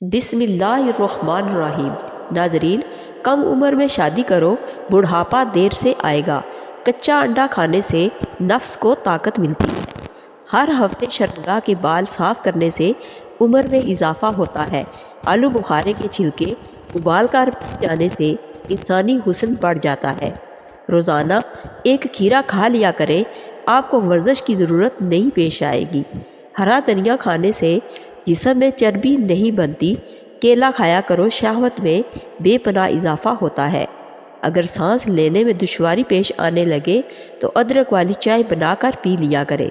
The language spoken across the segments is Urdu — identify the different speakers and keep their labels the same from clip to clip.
Speaker 1: بسم اللہ الرحمن الرحیم۔ ناظرین، کم عمر میں شادی کرو، بڑھاپا دیر سے آئے گا۔ کچا انڈا کھانے سے نفس کو طاقت ملتی ہے۔ ہر ہفتے شرمگاہ کے بال صاف کرنے سے عمر میں اضافہ ہوتا ہے۔ آلو بخارے کے چھلکے ابال کر پی جانے سے انسانی حسن بڑھ جاتا ہے۔ روزانہ ایک کھیرا کھا لیا کریں، آپ کو ورزش کی ضرورت نہیں پیش آئے گی۔ ہرا دھنیا کھانے سے جسم میں چربی نہیں بنتی۔ کیلا کھایا کرو، شہوت میں بے پناہ اضافہ ہوتا ہے۔ اگر سانس لینے میں دشواری پیش آنے لگے تو ادرک والی چائے بنا کر پی لیا کرے۔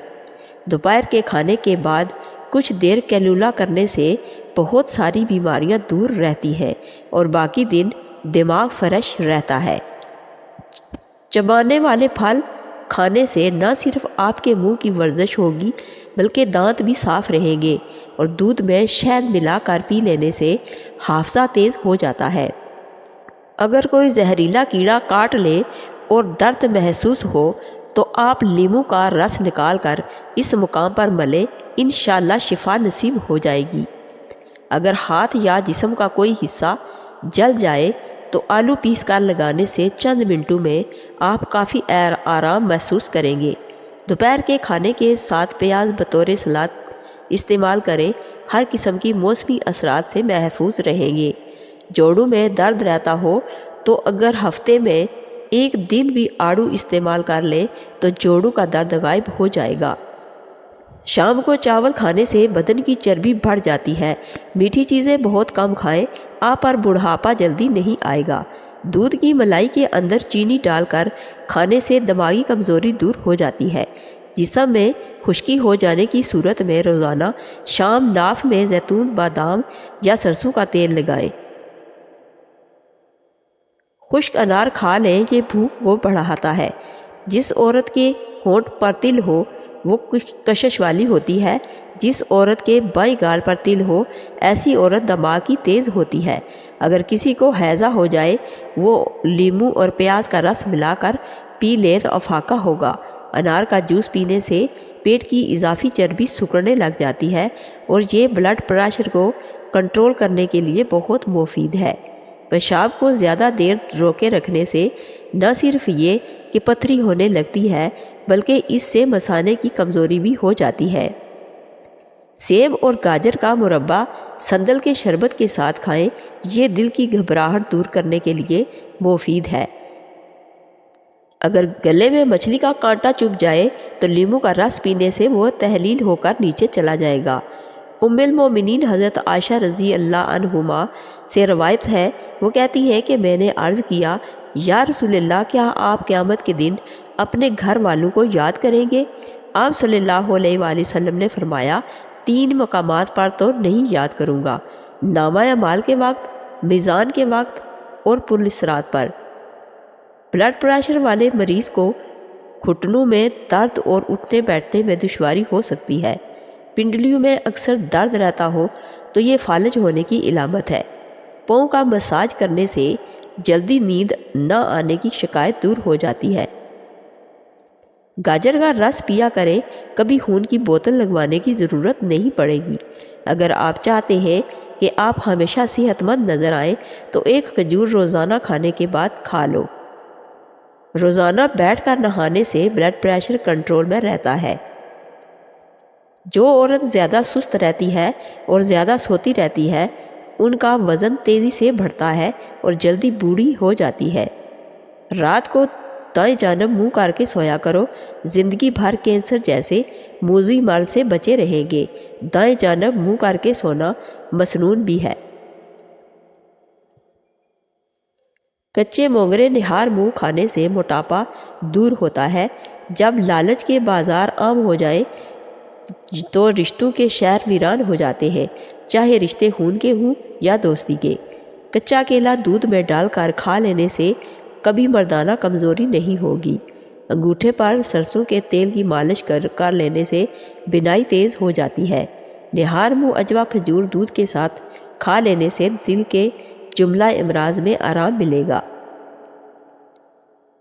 Speaker 1: دوپہر کے کھانے کے بعد کچھ دیر کیلولا کرنے سے بہت ساری بیماریاں دور رہتی ہیں اور باقی دن دماغ فریش رہتا ہے۔ چبانے والے پھل کھانے سے نہ صرف آپ کے منہ کی ورزش ہوگی بلکہ دانت بھی صاف رہیں گے، اور دودھ میں شہد ملا کر پی لینے سے حافظہ تیز ہو جاتا ہے۔ اگر کوئی زہریلا کیڑا کاٹ لے اور درد محسوس ہو تو آپ لیموں کا رس نکال کر اس مقام پر ملیں، انشاءاللہ شفا نصیب ہو جائے گی۔ اگر ہاتھ یا جسم کا کوئی حصہ جل جائے تو آلو پیس کر لگانے سے چند منٹوں میں آپ کافی آرام محسوس کریں گے۔ دوپہر کے کھانے کے ساتھ پیاز بطور سلاد استعمال کریں، ہر قسم کی موسمی اثرات سے محفوظ رہیں گے۔ جوڑوں میں درد رہتا ہو تو اگر ہفتے میں ایک دن بھی آڑو استعمال کر لیں تو جوڑوں کا درد غائب ہو جائے گا۔ شام کو چاول کھانے سے بدن کی چربی بڑھ جاتی ہے۔ میٹھی چیزیں بہت کم کھائیں، آپ پر بڑھاپا جلدی نہیں آئے گا۔ دودھ کی ملائی کے اندر چینی ڈال کر کھانے سے دماغی کمزوری دور ہو جاتی ہے۔ جسم میں خشکی ہو جانے کی صورت میں روزانہ شام ناف میں زیتون، بادام یا سرسوں کا تیل لگائیں۔ خشک انار کھا لیں، یہ بھوک کو بڑھاتا ہے۔ جس عورت کے ہونٹ پر تل ہو وہ کشش والی ہوتی ہے۔ جس عورت کے بائیں گال پر تل ہو ایسی عورت دماغی تیز ہوتی ہے۔ اگر کسی کو ہیضہ ہو جائے وہ لیموں اور پیاز کا رس ملا کر پی لے تو افاقہ ہوگا۔ انار کا جوس پینے سے پیٹ کی اضافی چربی سکڑنے لگ جاتی ہے اور یہ بلڈ پریشر کو کنٹرول کرنے کے لیے بہت مفید ہے۔ پیشاب کو زیادہ دیر روکے رکھنے سے نہ صرف یہ کہ پتھری ہونے لگتی ہے بلکہ اس سے مثانے کی کمزوری بھی ہو جاتی ہے۔ سیب اور گاجر کا مربع سندل کے شربت کے ساتھ کھائیں، یہ دل کی گھبراہٹ دور کرنے کے لیے مفید ہے۔ اگر گلے میں مچھلی کا کانٹا چبھ جائے تو لیموں کا رس پینے سے وہ تحلیل ہو کر نیچے چلا جائے گا۔ ام المومنین حضرت عائشہ رضی اللہ عنہما سے روایت ہے، وہ کہتی ہیں کہ میں نے عرض کیا، یا رسول اللہ، کیا آپ قیامت کے دن اپنے گھر والوں کو یاد کریں گے؟ آپ صلی اللہ علیہ وآلہ وسلم نے فرمایا، 3 مقامات پر تو نہیں یاد کروں گا، نامہ اعمال کے وقت، میزان کے وقت اور پرالصراط پر۔ بلڈ پریشر والے مریض کو گھٹنوں میں درد اور اٹھنے بیٹھنے میں دشواری ہو سکتی ہے۔ پنڈلیوں میں اکثر درد رہتا ہو تو یہ فالج ہونے کی علامت ہے۔ پاؤں کا مساج کرنے سے جلدی نیند نہ آنے کی شکایت دور ہو جاتی ہے۔ گاجر کا رس پیا کریں، کبھی خون کی بوتل لگوانے کی ضرورت نہیں پڑے گی۔ اگر آپ چاہتے ہیں کہ آپ ہمیشہ صحت مند نظر آئیں تو ایک کھجور روزانہ کھانے کے بعد کھا لو۔ روزانہ بیٹھ کر نہانے سے بلڈ پریشر کنٹرول میں رہتا ہے۔ جو عورت زیادہ سست رہتی ہے اور زیادہ سوتی رہتی ہے ان کا وزن تیزی سے بڑھتا ہے اور جلدی بوڑھی ہو جاتی ہے۔ رات کو دائیں جانب منہ کر کے سویا کرو، زندگی بھر کینسر جیسے موذی مرض سے بچے رہیں گے۔ دائیں جانب منہ کر کے سونا مسنون بھی ہے۔ کچے مونگرے نہار منہ کھانے سے موٹاپا دور ہوتا ہے۔ جب لالچ کے بازار عام ہو جائیں تو رشتوں کے شہر ویران ہو جاتے ہیں، چاہے رشتے خون کے ہوں یا دوستی کے۔ کچا کیلا دودھ میں ڈال کر کھا لینے سے کبھی مردانہ کمزوری نہیں ہوگی۔ انگوٹھے پر سرسوں کے تیل کی مالش کر لینے سے بینائی تیز ہو جاتی ہے۔ نہار منہ اجوا کھجور دودھ کے ساتھ کھا لینے سے دل کے جملہ امراض میں آرام ملے گا۔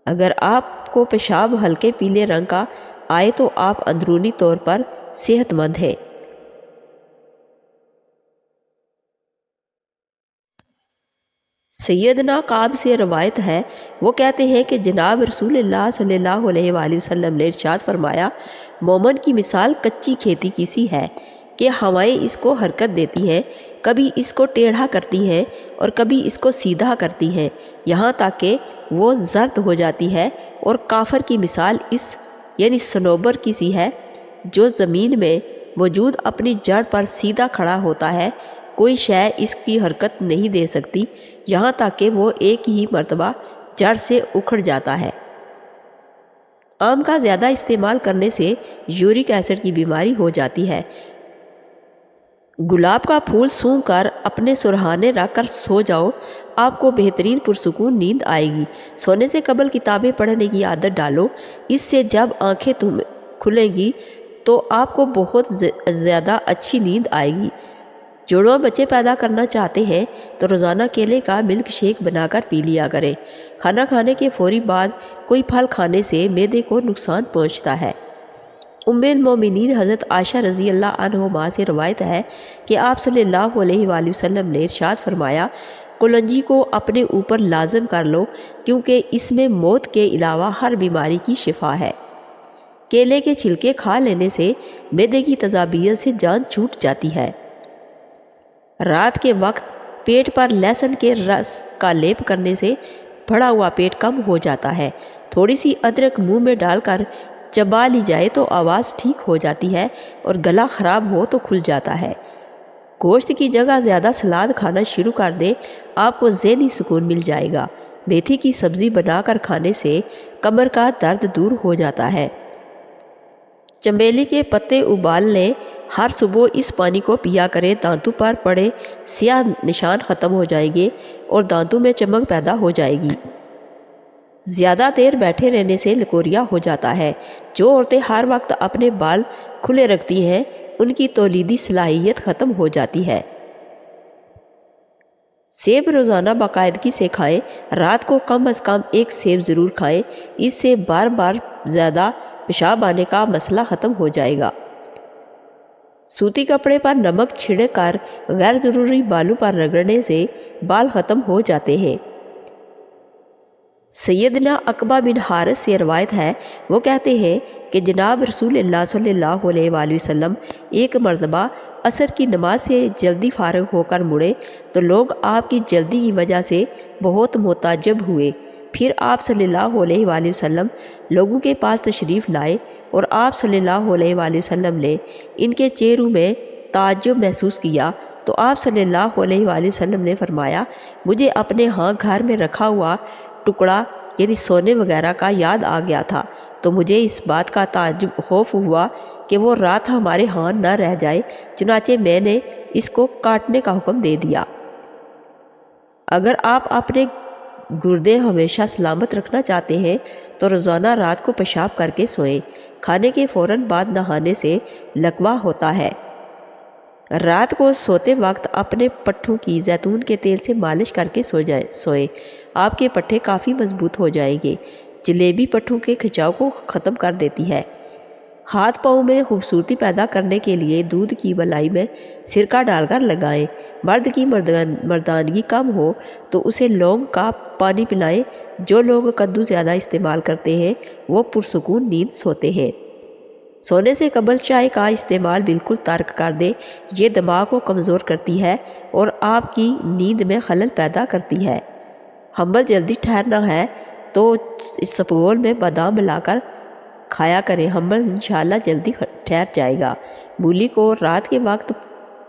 Speaker 1: اگر آپ کو پیشاب ہلکے پیلے رنگ کا آئے تو آپ اندرونی طور پر صحت مند ہیں۔ سیدنا کعب سے روایت ہے، وہ کہتے ہیں کہ جناب رسول اللہ صلی اللہ علیہ وآلہ وسلم نے ارشاد فرمایا، مومن کی مثال کچی کھیتی کی سی ہے کہ ہوائیں اس کو حرکت دیتی ہیں، کبھی اس کو ٹیڑھا کرتی ہیں اور کبھی اس کو سیدھا کرتی ہیں، یہاں تک کہ وہ زرد ہو جاتی ہے۔ اور کافر کی مثال اس یعنی صنوبر کی سی ہے جو زمین میں موجود اپنی جڑ پر سیدھا کھڑا ہوتا ہے، کوئی شے اس کی حرکت نہیں دے سکتی یہاں تک کہ وہ ایک ہی مرتبہ جڑ سے اکھڑ جاتا ہے۔ آم کا زیادہ استعمال کرنے سے یورک ایسڈ کی بیماری ہو جاتی ہے۔ گلاب کا پھول سونگھ کر اپنے سرہانے رکھ کر سو جاؤ، آپ کو بہترین پرسکون نیند آئے گی۔ سونے سے قبل کتابیں پڑھنے کی عادت ڈالو، اس سے جب آنکھیں کھلیں گی تو آپ کو بہت زیادہ اچھی نیند آئے گی۔ جوڑواں بچے پیدا کرنا چاہتے ہیں تو روزانہ کیلے کا ملک شیک بنا کر پی لیا کریں۔ کھانا کھانے کے فوری بعد کوئی پھل کھانے سے معدے کو نقصان پہنچتا ہے۔ ام المومنین حضرت عائشہ رضی اللہ عنہما سے روایت ہے کہ آپ صلی اللہ علیہ وآلہ وسلم نے ارشاد فرمایا، کلنجی کو اپنے اوپر لازم کر لو کیونکہ اس میں موت کے علاوہ ہر بیماری کی شفا ہے۔ کیلے کے چھلکے کھا لینے سے معدے کی تذابیت سے جان چھوٹ جاتی ہے۔ رات کے وقت پیٹ پر لہسن کے رس کا لیپ کرنے سے بڑھا ہوا پیٹ کم ہو جاتا ہے۔ تھوڑی سی ادرک منہ میں ڈال کر چبا لی جائے تو آواز ٹھیک ہو جاتی ہے اور گلا خراب ہو تو کھل جاتا ہے۔ گوشت کی جگہ زیادہ سلاد کھانا شروع کر دیں، آپ کو ذہنی سکون مل جائے گا۔ میتھی کی سبزی بنا کر کھانے سے کمر کا درد دور ہو جاتا ہے۔ چنبیلی کے پتے ابال لیں، ہر صبح اس پانی کو پیا کریں، دانتوں پر پڑے سیاہ نشان ختم ہو جائیں گے اور دانتوں میں چمک پیدا ہو جائے گی۔ زیادہ دیر بیٹھے رہنے سے لکوریا ہو جاتا ہے۔ جو عورتیں ہر وقت اپنے بال کھلے رکھتی ہیں ان کی تولیدی صلاحیت ختم ہو جاتی ہے۔ سیب روزانہ باقاعدگی سے کھائیں، رات کو کم از کم ایک سیب ضرور کھائیں، اس سے بار بار زیادہ پیشاب آنے کا مسئلہ ختم ہو جائے گا۔ سوتی کپڑے پر نمک چھڑک کر غیر ضروری بالوں پر رگڑنے سے بال ختم ہو جاتے ہیں۔ سیدنا عقبہ بن حارث سے روایت ہے، وہ کہتے ہیں کہ جناب رسول اللہ صلی اللہ علیہ وآلہ وسلم ایک مرتبہ عصر کی نماز سے جلدی فارغ ہو کر مڑے تو لوگ آپ کی جلدی کی وجہ سے بہت متعجب ہوئے۔ پھر آپ صلی اللہ علیہ وآلہ وسلم لوگوں کے پاس تشریف لائے اور آپ صلی اللہ علیہ وآلہ وسلم نے ان کے چہروں میں تعجب محسوس کیا تو آپ صلی اللہ علیہ وآلہ وسلم نے فرمایا، مجھے اپنے ہاں گھر میں رکھا ہوا ٹکڑا یعنی سونے وغیرہ کا یاد آ گیا تھا تو مجھے اس بات کا تعجب خوف ہوا کہ وہ رات ہمارے ہاں نہ رہ جائے، چنانچہ میں نے اس کو کاٹنے کا حکم دے دیا۔ اگر آپ اپنے گردے ہمیشہ سلامت رکھنا چاہتے ہیں تو روزانہ رات کو پیشاب کر کے سوئیں۔ کھانے کے فوراً بعد نہانے سے لکوہ ہوتا ہے۔ رات کو سوتے وقت اپنے پٹھوں کی زیتون کے تیل سے مالش کر کے سوئیں، آپ کے پٹھے کافی مضبوط ہو جائیں گے۔ جلیبی پٹھوں کے کھچاؤ کو ختم کر دیتی ہے۔ ہاتھ پاؤں میں خوبصورتی پیدا کرنے کے لیے دودھ کی ملائی میں سرکہ ڈال کر لگائیں۔ مرد کی مردانگی کم ہو تو اسے لونگ کا پانی پلائیں۔ جو لوگ کدو زیادہ استعمال کرتے ہیں وہ پرسکون نیند سوتے ہیں۔ سونے سے قبل چائے کا استعمال بالکل ترک کر دیں، یہ دماغ کو کمزور کرتی ہے اور آپ کی نیند میں خلل پیدا کرتی ہے۔ حمل جلدی ٹھہرنا ہے تو اسپغول میں بادام ملا کر کھایا کریں، حمل انشاءاللہ جلدی ٹھہر جائے گا۔ مولی کو رات کے وقت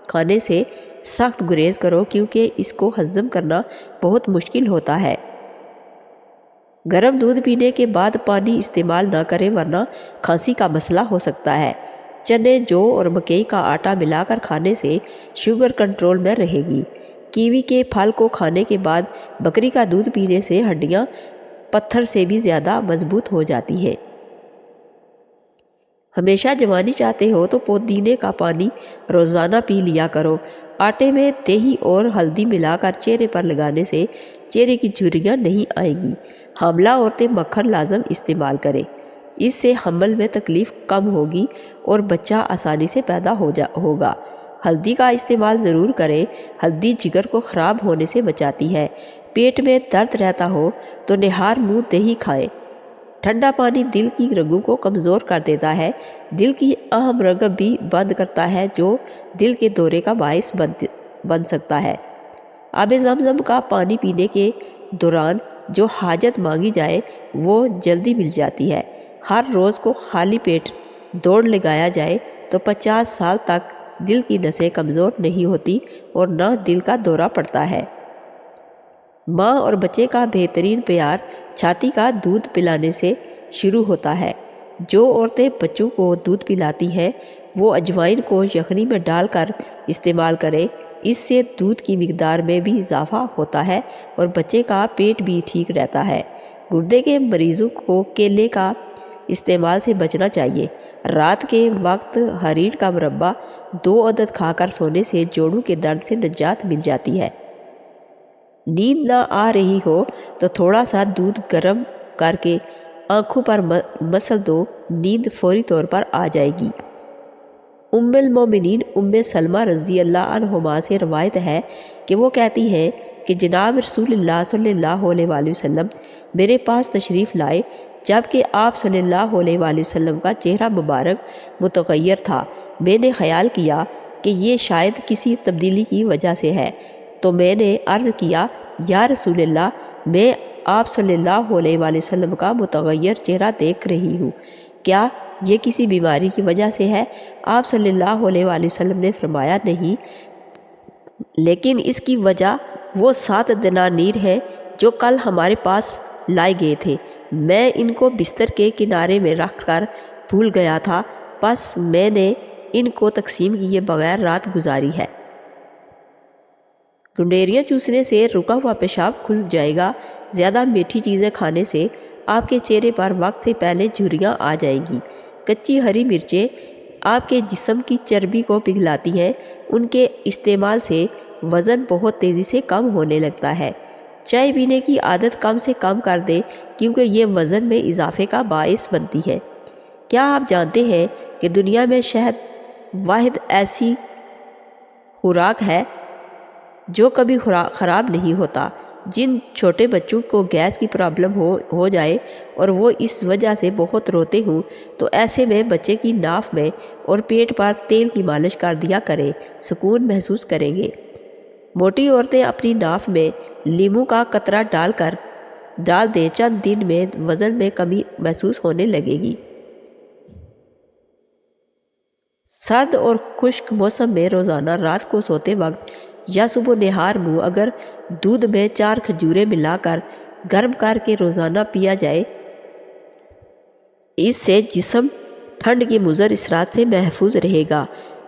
Speaker 1: کھانے سے سخت گریز کرو کیونکہ اس کو ہضم کرنا بہت مشکل ہوتا ہے۔ گرم دودھ پینے کے بعد پانی استعمال نہ کریں ورنہ کھانسی کا مسئلہ ہو سکتا ہے۔ چنے، جو اور مکئی کا آٹا ملا کر کھانے سے شوگر کنٹرول میں رہے گی۔ کیوی کے پھل کو کھانے کے بعد بکری کا دودھ پینے سے ہڈیاں پتھر سے بھی زیادہ مضبوط ہو جاتی ہیں۔ ہمیشہ جوانی چاہتے ہو تو پودینے کا پانی روزانہ پی لیا کرو۔ آٹے میں دہی اور ہلدی ملا کر چہرے پر لگانے سے چہرے کی جھریاں نہیں آئیں گی۔ حاملہ عورتیں مکھن لازم استعمال کریں، اس سے حمل میں تکلیف کم ہوگی اور بچہ آسانی سے پیدا ہوگا۔ ہلدی کا استعمال ضرور کریں، ہلدی جگر کو خراب ہونے سے بچاتی ہے۔ پیٹ میں درد رہتا ہو تو نہار منہ دہی کھائیں۔ ٹھنڈا پانی دل کی رگوں کو کمزور کر دیتا ہے، دل کی اہم رگب بھی بند کرتا ہے جو دل کے دورے کا باعث بن سکتا ہے۔ آب زمزم کا پانی پینے کے دوران جو حاجت مانگی جائے وہ جلدی مل جاتی ہے۔ ہر روز کو خالی پیٹ دوڑ لگایا جائے تو 50 سال تک دل کی نسیں کمزور نہیں ہوتی اور نہ دل کا دورہ پڑتا ہے۔ ماں اور بچے کا بہترین پیار چھاتی کا دودھ پلانے سے شروع ہوتا ہے۔ جو عورتیں بچوں کو دودھ پلاتی ہیں وہ اجوائن کو یخنی میں ڈال کر استعمال کریں، اس سے دودھ کی مقدار میں بھی اضافہ ہوتا ہے اور بچے کا پیٹ بھی ٹھیک رہتا ہے۔ گردے کے مریضوں کو کیلے کا استعمال سے بچنا چاہیے۔ رات کے وقت ہرین کا مربع 2 عدد کھا کر سونے سے جوڑوں کے درد سے نجات مل جاتی ہے۔ نیند نہ آ رہی ہو تو تھوڑا سا دودھ گرم کر کے آنکھوں پر مسل دو، نیند فوری طور پر آ جائے گی۔ ام المومنین ام سلمہ رضی اللہ عنہما سے روایت ہے کہ وہ کہتی ہیں کہ جناب رسول اللہ صلی اللہ علیہ وآلہ وسلم میرے پاس تشریف لائے جبکہ آپ صلی اللہ علیہ وآلہ وسلم کا چہرہ مبارک متغیر تھا۔ میں نے خیال کیا کہ یہ شاید کسی تبدیلی کی وجہ سے ہے، تو میں نے عرض کیا یا رسول اللہ، میں آپ صلی اللہ علیہ وآلہ وسلم کا متغیر چہرہ دیکھ رہی ہوں، کیا یہ کسی بیماری کی وجہ سے ہے؟ آپ صلی اللہ علیہ وآلہ وسلم نے فرمایا نہیں، لیکن اس کی وجہ وہ 7 دنانیر ہیں جو کل ہمارے پاس لائے گئے تھے، میں ان کو بستر کے کنارے میں رکھ کر بھول گیا تھا، بس میں نے ان کو تقسیم کیے بغیر رات گزاری ہے۔ گنڈیریاں چوسنے سے رکا ہوا پیشاب کھل جائے گا۔ زیادہ میٹھی چیزیں کھانے سے آپ کے چہرے پر وقت سے پہلے جھریاں آ جائیں گی۔ کچی ہری مرچیں آپ کے جسم کی چربی کو پگھلاتی ہیں، ان کے استعمال سے وزن بہت تیزی سے کم ہونے لگتا ہے۔ چائے پینے کی عادت کم سے کم کر دیں کیونکہ یہ وزن میں اضافے کا باعث بنتی ہے۔ کیا آپ جانتے ہیں کہ دنیا میں شہد واحد ایسی خوراک ہے جو کبھی خراب نہیں ہوتا؟ جن چھوٹے بچوں کو گیس کی پرابلم ہو جائے اور وہ اس وجہ سے بہت روتے ہوں تو ایسے میں بچے کی ناف میں اور پیٹ پر تیل کی مالش کر دیا کریں، سکون محسوس کریں گے۔ موٹی عورتیں اپنی ناف میں لیموں کا قطرہ ڈال دیں، چند دن میں وزن میں کمی محسوس ہونے لگے گی۔ سرد اور خشک موسم میں روزانہ رات کو سوتے وقت یا صبح نہار منہ اگر دودھ میں 4 کھجوریں ملا کر گرم کر کے روزانہ پیا جائے، اس سے جسم ٹھنڈ کے مضر اثرات سے محفوظ رہے گا۔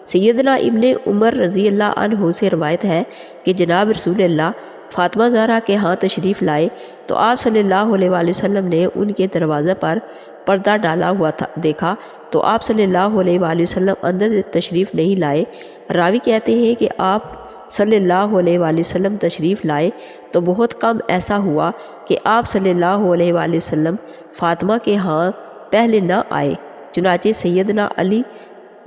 Speaker 1: سیدنا ابن عمر رضی اللہ عنہ سے روایت ہے کہ جناب رسول اللہ فاطمہ زہرا کے ہاں تشریف لائے تو آپ صلی اللہ علیہ وآلہ وسلم نے ان کے دروازے پر پردہ ڈالا ہوا دیکھا تو آپ صلی اللہ علیہ وآلہ وسلم اندر تشریف نہیں لائے۔ راوی کہتے ہیں کہ آپ صلی اللہ علیہ وآلہ وسلم تشریف لائے تو بہت کم ایسا ہوا کہ آپ صلی اللہ علیہ وآلہ وسلم فاطمہ کے ہاں پہلے نہ آئے۔ چنانچہ سیدنا علی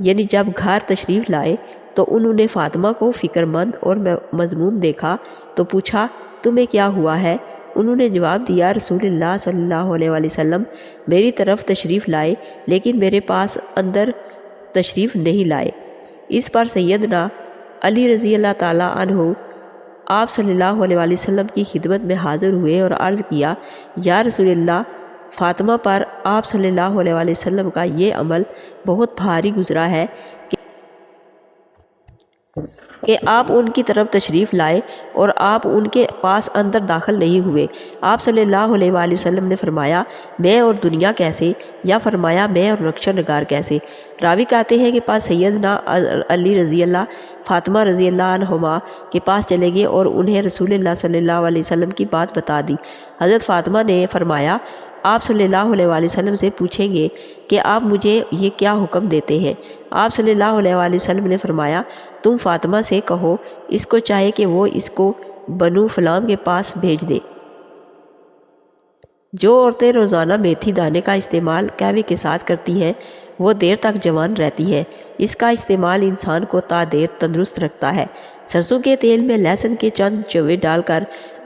Speaker 1: یعنی جب گھر تشریف لائے تو انہوں نے فاطمہ کو فکر مند اور مذموم دیکھا تو پوچھا تمہیں کیا ہوا ہے؟ انہوں نے جواب دیا رسول اللہ صلی اللہ علیہ وآلہ وسلم میری طرف تشریف لائے لیکن میرے پاس اندر تشریف نہیں لائے۔ اس پر سیدنا علی رضی اللہ تعالیٰ عنہ آپ صلی اللہ علیہ وآلہ وسلم کی خدمت میں حاضر ہوئے اور عرض کیا یا رسول اللہ، فاطمہ پر آپ صلی اللہ علیہ وآلہ وسلم کا یہ عمل بہت بھاری گزرا ہے کہ آپ ان کی طرف تشریف لائے اور آپ ان کے پاس اندر داخل نہیں ہوئے۔ آپ صلی اللہ علیہ وآلہ وسلم نے فرمایا میں اور دنیا کیسے، یا فرمایا میں اور رکشہ نگار کیسے؟ راوی کہتے ہیں کہ پاس سیدنا علی رضی اللہ فاطمہ رضی اللہ عنہما کے پاس چلے گئے اور انہیں رسول اللہ صلی اللہ علیہ وسلم کی بات بتا دی۔ حضرت فاطمہ نے فرمایا آپ صلی اللہ علیہ وآلہ وسلم سے پوچھیں گے کہ آپ مجھے یہ کیا حکم دیتے ہیں؟ آپ صلی اللہ علیہ وآلہ وسلم نے فرمایا تم فاطمہ سے کہو اس کو چاہے کہ وہ اس کو بنو فلان کے پاس بھیج دے۔ جو عورتیں روزانہ میتھی دانے کا استعمال قہوے کے ساتھ کرتی ہیں وہ دیر تک جوان رہتی ہے۔ اس کا استعمال انسان کو تا دیر تندرست رکھتا ہے۔ سرسوں کے تیل میں لہسن کے چند چوے ڈال کر